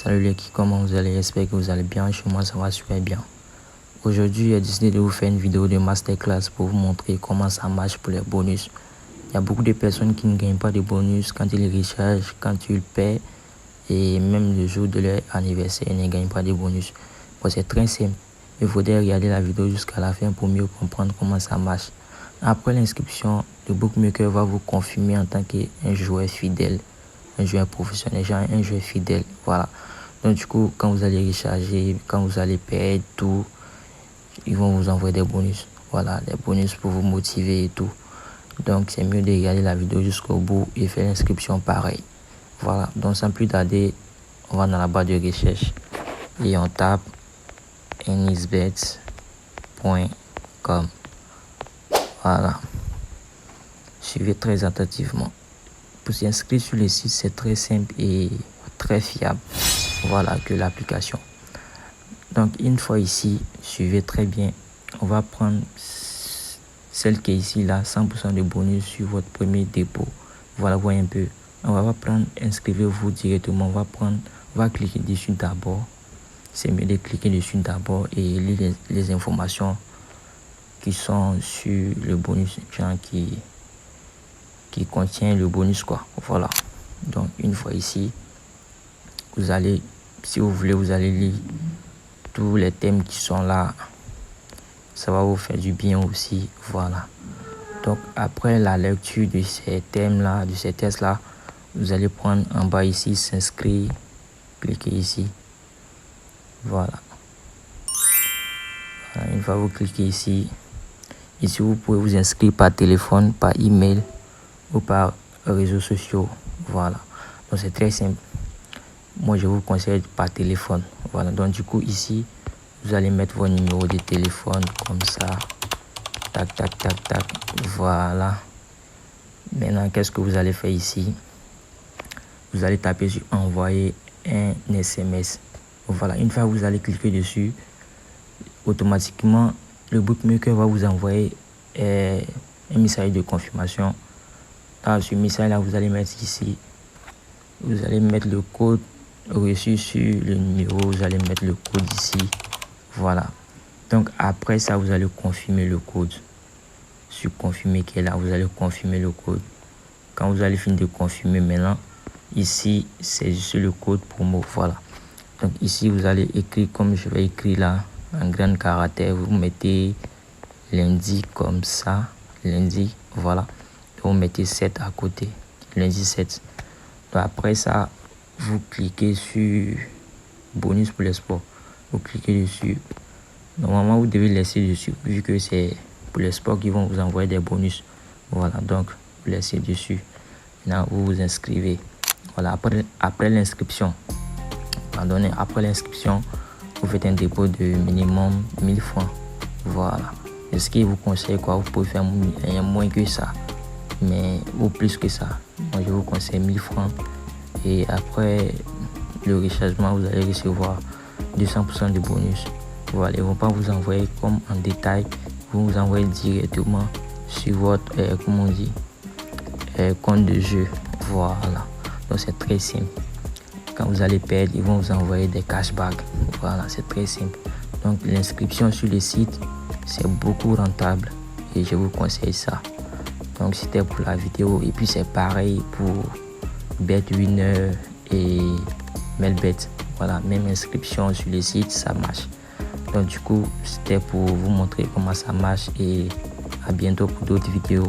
Salut l'équipe, comment vous allez? J'espère que vous allez bien. Chez moi, ça va super bien. Aujourd'hui, j'ai décidé de vous faire une vidéo de masterclass pour vous montrer comment ça marche pour les bonus. Il y a beaucoup de personnes qui ne gagnent pas de bonus quand ils rechargent, quand ils paient et même le jour de leur anniversaire, ils ne gagnent pas de bonus. Bon, c'est très simple. Il faudrait regarder la vidéo jusqu'à la fin pour mieux comprendre comment ça marche. Après l'inscription, le bookmaker va vous confirmer en tant qu'un joueur fidèle, un joueur professionnel, genre un joueur fidèle. Voilà. Donc du coup, quand vous allez recharger, quand vous allez payer tout, ils vont vous envoyer des bonus. Voilà, des bonus pour vous motiver et tout. Donc c'est mieux de regarder la vidéo jusqu'au bout et faire l'inscription pareil. Voilà, donc sans plus tarder, on va dans la barre de recherche et on tape nxbet.com. Voilà. Suivez très attentivement. Pour s'inscrire sur le site, c'est très simple et très fiable. Voilà que l'application. Donc une fois ici, suivez très bien. On va prendre celle qui est ici là, 100% de bonus sur votre premier dépôt. Voilà, voyez un peu. On va prendre, inscrivez-vous directement. On va cliquer dessus d'abord. C'est mieux de cliquer dessus d'abord et lire les informations qui sont sur le bonus, genre qui contient le bonus quoi. Voilà. Donc une fois ici, vous allez, si vous voulez, vous allez lire tous les thèmes qui sont là. Ça va vous faire du bien aussi. Voilà. Donc après la lecture de ces thèmes là, de ces tests là, vous allez prendre en bas ici s'inscrire, cliquez ici. Voilà. Une fois vous cliquez ici, vous pouvez vous inscrire par téléphone, par email ou par réseaux sociaux. Voilà. Donc c'est très simple. Moi je vous conseille par téléphone. Voilà. Donc du coup ici, vous allez mettre votre numéro de téléphone comme ça. Tac, tac, tac, tac. Voilà. Maintenant, qu'est-ce que vous allez faire ici? Vous allez taper sur envoyer un SMS. Voilà. Une fois que vous allez cliquer dessus, automatiquement, le bookmaker va vous envoyer un message de confirmation. Dans ce message-là, vous allez mettre ici. Vous allez mettre le code reçu sur le numéro. Vous allez mettre le code ici. Voilà. Donc après ça, vous allez confirmer le code. Sur confirmer qui est là, vous allez confirmer le code. Quand vous allez finir de confirmer maintenant, ici c'est juste le code promo. Voilà. Donc ici vous allez écrire comme je vais écrire là en grand caractère. Vous mettez lundi comme ça. Lundi, voilà. Vous mettez 7 à côté. Lundi 7. Donc après ça, vous cliquez sur bonus pour les sports. Vous cliquez dessus. Normalement, vous devez laisser dessus, vu que c'est pour les sports qui vont vous envoyer des bonus. Voilà, donc vous laissez dessus. Maintenant, vous vous inscrivez. Voilà, après l'inscription, après l'inscription, vous faites un dépôt de minimum 1000 francs. Voilà. Et ce qui vous conseille quoi, vous pouvez faire moins que ça, mais ou plus que ça. Moi, je vous conseille 1000 francs. Et après le rechargement, vous allez recevoir 200% de bonus. Voilà, ils ne vont pas vous envoyer comme en détail, ils vont vous envoyer directement sur votre compte de jeu. Voilà, donc c'est très simple. Quand vous allez perdre, ils vont vous envoyer des cashbacks. Voilà, c'est très simple. Donc l'inscription sur le site, c'est beaucoup rentable et je vous conseille ça. Donc c'était pour la vidéo et puis c'est pareil pour BetWinner et Melbet. Voilà, même inscription sur le site, ça marche. Donc du coup, c'était pour vous montrer comment ça marche et à bientôt pour d'autres vidéos.